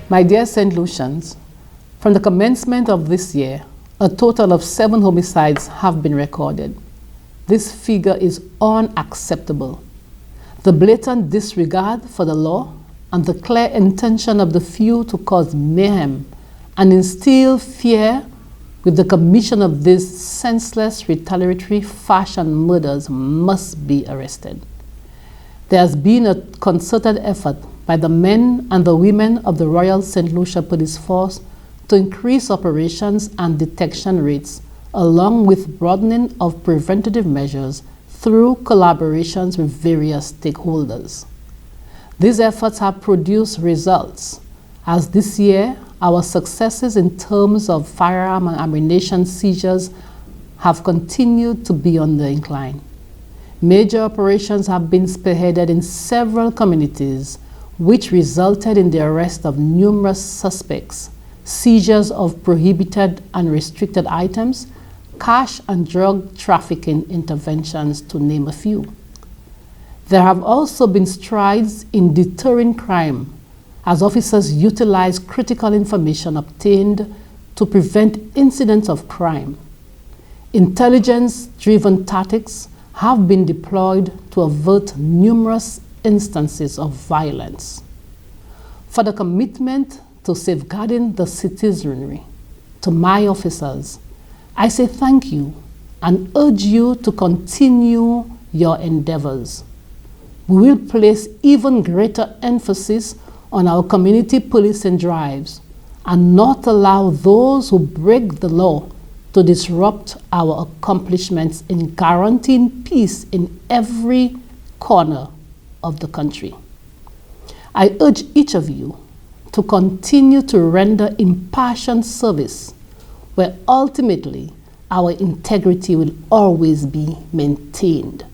My dear Saint Lucians, from the commencement of this year, a total of 7 homicides have been recorded. This figure is unacceptable. The blatant disregard for the law and the clear intention of the few to cause mayhem and instill fear with the commission of these senseless retaliatory fashion murders must be arrested. There has been a concerted effort by the men and the women of the Royal Saint Lucia Police Force to increase operations and detection rates, along with broadening of preventative measures through collaborations with various stakeholders. These efforts have produced results, as this year our successes in terms of firearm and ammunition seizures have continued to be on the incline. Major operations have been spearheaded in several communities, which resulted in the arrest of numerous suspects, seizures of prohibited and restricted items, cash and drug trafficking interventions, to name a few. There have also been strides in deterring crime, as officers utilize critical information obtained to prevent incidents of crime. Intelligence-driven tactics have been deployed to avert numerous instances of violence. For the commitment to safeguarding the citizenry, to my officers, I say thank you and urge you to continue your endeavors. We will place even greater emphasis on our community policing drives and not allow those who break the law to disrupt our accomplishments in guaranteeing peace in every corner of the country. I urge each of you to continue to render impassioned service, where ultimately our integrity will always be maintained.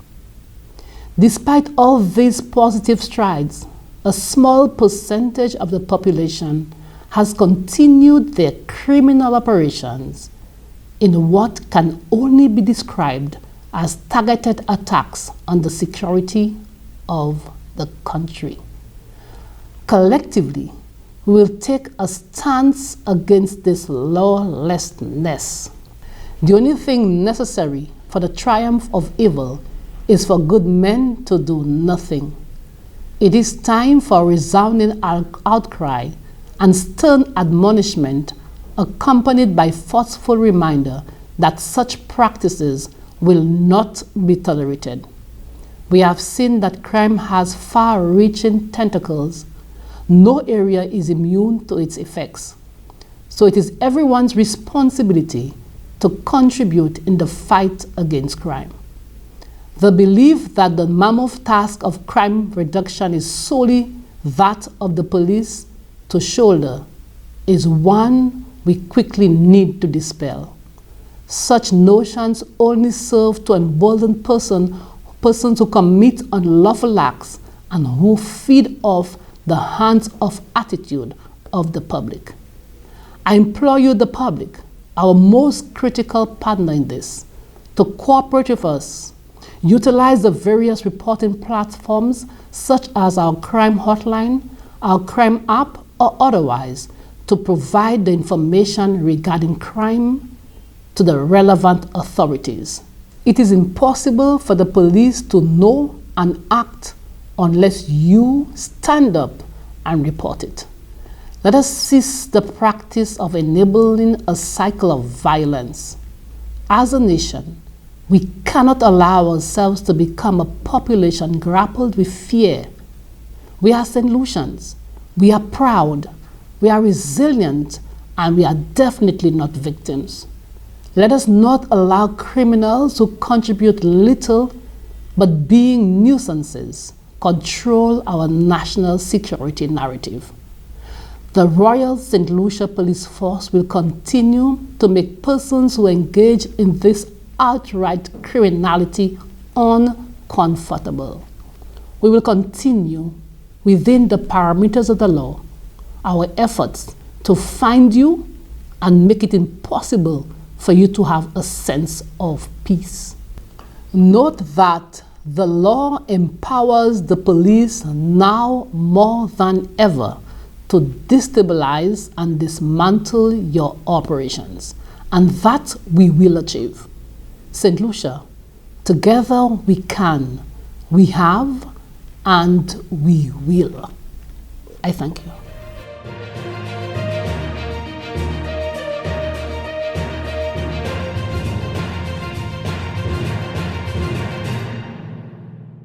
Despite all these positive strides, a small percentage of the population has continued their criminal operations in what can only be described as targeted attacks on the security of the country. Collectively, we will take a stance against this lawlessness. The only thing necessary for the triumph of evil is for good men to do nothing. It is time for a resounding outcry and stern admonishment, accompanied by forceful reminder that such practices will not be tolerated. We have seen that crime has far-reaching tentacles. No area is immune to its effects. So it is everyone's responsibility to contribute in the fight against crime. The belief that the mammoth task of crime reduction is solely that of the police to shoulder is one we quickly need to dispel. Such notions only serve to embolden persons who commit unlawful acts and who feed off the hands-off attitude of the public. I implore you, the public, our most critical partner in this, to cooperate with us. Utilize the various reporting platforms such as our crime hotline, our crime app, or otherwise to provide the information regarding crime to the relevant authorities. It is impossible for the police to know and act unless you stand up and report it. Let us cease the practice of enabling a cycle of violence. As a nation, we cannot allow ourselves to become a population grappled with fear. We are Saint Lucians. We are proud. We are resilient, and we are definitely not victims. Let us not allow criminals who contribute little but being nuisances control our national security narrative. The Royal Saint Lucia Police Force will continue to make persons who engage in this outright criminality uncomfortable. We will continue within the parameters of the law our efforts to find you and make it impossible for you to have a sense of peace. Note that the law empowers the police now more than ever to destabilize and dismantle your operations. And that we will achieve. Saint Lucia, together we can, we have, and we will. I thank you.